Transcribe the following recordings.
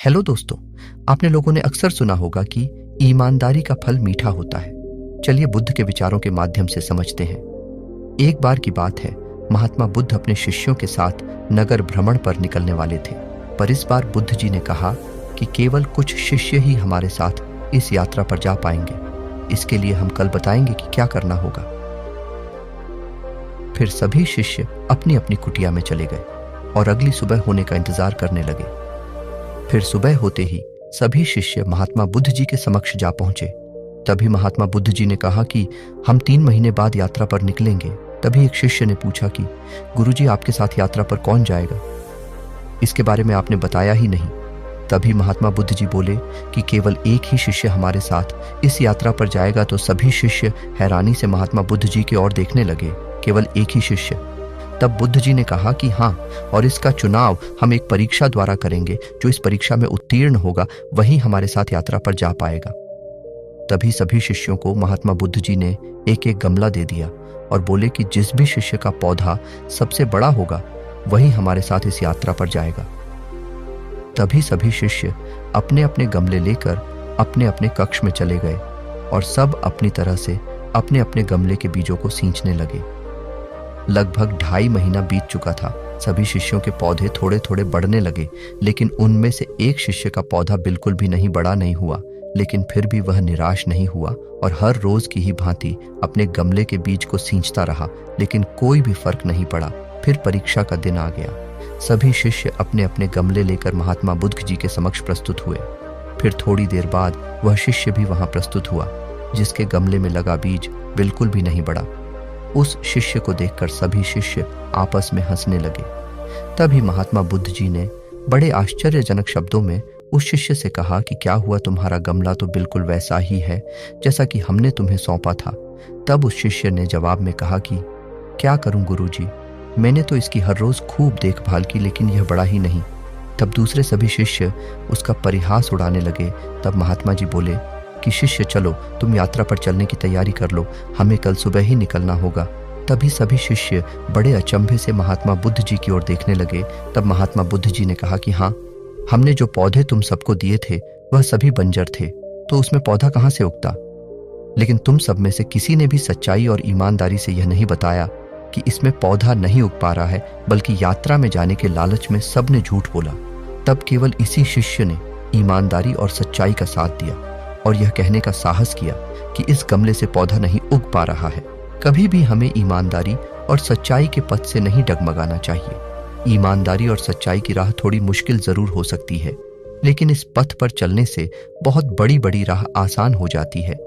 Hello दोस्तों, आपने लोगों ने अक्सर सुना होगा कि ईमानदारी का फल मीठा होता है। चलिए बुद्ध के विचारों के माध्यम से समझते हैं। एक बार की बात है, महात्मा बुद्ध अपने शिष्यों के साथ नगर भ्रमण पर निकलने वाले थे। पर इस बार बुद्ध जी ने कहा कि केवल कुछ शिष्य ही हमारे साथ इस यात्रा पर जा पाएंगे। इसके लिए हम कल बताएंगे कि क्या करना होगा। फिर सभी शिष्य अपनी अपनी कुटिया में चले गए और अगली सुबह होने का इंतजार करने लगे। फिर सुबह होते ही सभी शिष्य महात्मा बुद्ध जी के समक्ष जा पहुंचे। तभी महात्मा बुद्ध जी ने कहा कि हम 3 महीने बाद यात्रा पर निकलेंगे। तभी एक शिष्य ने पूछा कि गुरुजी, आपके साथ यात्रा पर कौन जाएगा? इसके बारे में आपने बताया ही नहीं। तभी महात्मा बुद्ध जी बोले कि केवल एक ही शिष्य हमारे साथ इस यात्रा पर जाएगा। तो सभी शिष्य हैरानी से महात्मा बुद्ध जी की ओर देखने लगे। केवल एक ही शिष्य। तब बुद्ध जी ने कहा कि हाँ, और इसका चुनाव हम एक परीक्षा द्वारा करेंगे। जो इस परीक्षा में उत्तीर्ण होगा वही हमारे साथ यात्रा पर जा पाएगा। तभी सभी शिष्यों को महात्मा बुद्ध जी ने एक एक गमला दे दिया और बोले कि जिस भी शिष्य का पौधा सबसे बड़ा होगा वही हमारे साथ इस यात्रा पर जाएगा। तभी सभी शिष्य अपने अपने गमले लेकर अपने अपने कक्ष में चले गए और सब अपनी तरह से अपने अपने गमले के बीजों को सींचने लगे। लगभग 2.5 महीना बीत चुका था। सभी शिष्यों के पौधे थोड़े थोड़े बढ़ने लगे, लेकिन उनमें से एक शिष्य का पौधा बिल्कुल भी नहीं बड़ा नहीं हुआ। लेकिन फिर भी वह निराश नहीं हुआ और हर रोज की ही भांति अपने गमले के बीज को सींचता रहा, लेकिन कोई भी फर्क नहीं पड़ा। फिर परीक्षा का दिन आ गया। सभी शिष्य अपने अपने गमले लेकर महात्मा बुद्ध जी के समक्ष प्रस्तुत हुए। फिर थोड़ी देर बाद वह शिष्य भी वहां प्रस्तुत हुआ जिसके गमले में लगा बीज बिल्कुल भी नहीं बढ़ा। उस शिष्य को देखकर सभी शिष्य आपस में हंसने लगे। तभी महात्मा बुद्ध जी ने बड़े आश्चर्यजनक शब्दों में उस शिष्य से कहा कि क्या हुआ, तुम्हारा गमला तो बिल्कुल वैसा ही है जैसा कि हमने तुम्हें सौंपा था। तब उस शिष्य ने जवाब में कहा कि क्या करूं गुरुजी, मैंने तो इसकी हर रोज खूब देखभाल की, लेकिन यह बड़ा ही नहीं। तब दूसरे सभी शिष्य उसका परिहास उड़ाने लगे। तब महात्मा जी बोले कि शिष्य, चलो तुम यात्रा पर चलने की तैयारी कर लो, हमें कल सुबह ही निकलना होगा। तभी सभी शिष्य बड़े अचंभे से महात्मा बुद्ध जी की ओर देखने लगे। तब महात्मा बुद्ध जी ने कहा कि हाँ, हमने जो पौधे तुम सबको दिए थे वह सभी बंजर थे, तो उसमें पौधा कहाँ से उगता? लेकिन तुम सब में से किसी ने भी सच्चाई और ईमानदारी से यह नहीं बताया कि इसमें पौधा नहीं उग पा रहा है, बल्कि यात्रा में जाने के लालच में सबने झूठ बोला। तब केवल इसी शिष्य ने ईमानदारी और सच्चाई का साथ दिया और यह कहने का साहस किया कि इस गमले से पौधा नहीं उग पा रहा है। कभी भी हमें ईमानदारी और सच्चाई के पथ से नहीं डगमगाना चाहिए। ईमानदारी और सच्चाई की राह थोड़ी मुश्किल जरूर हो सकती है, लेकिन इस पथ पर चलने से बहुत बड़ी बड़ी राह आसान हो जाती है।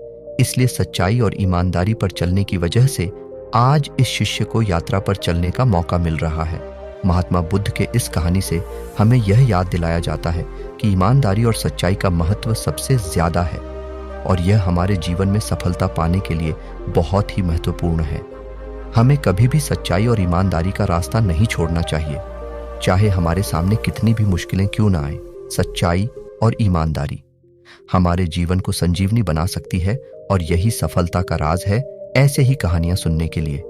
इसलिए सच्चाई और ईमानदारी पर चलने की वजह से आज इस शिष्य को यात्रा पर चलने का मौका मिल रहा है। महात्मा बुद्ध के इस कहानी से हमें यह याद दिलाया जाता है कि ईमानदारी और सच्चाई का महत्व सबसे ज्यादा है और यह हमारे जीवन में सफलता पाने के लिए बहुत ही महत्वपूर्ण है। हमें कभी भी सच्चाई और ईमानदारी का रास्ता नहीं छोड़ना चाहिए, चाहे हमारे सामने कितनी भी मुश्किलें क्यों ना आए। सच्चाई और ईमानदारी हमारे जीवन को संजीवनी बना सकती है और यही सफलता का राज है। ऐसे ही कहानियां सुनने के लिए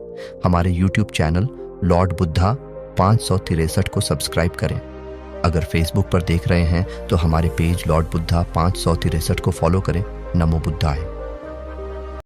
हमारे YouTube चैनल लॉर्ड बुद्धा 563 को सब्सक्राइब करें। अगर फेसबुक पर देख रहे हैं तो हमारे पेज लॉर्ड बुद्धा 563 को फॉलो करें। नमो बुद्धाय।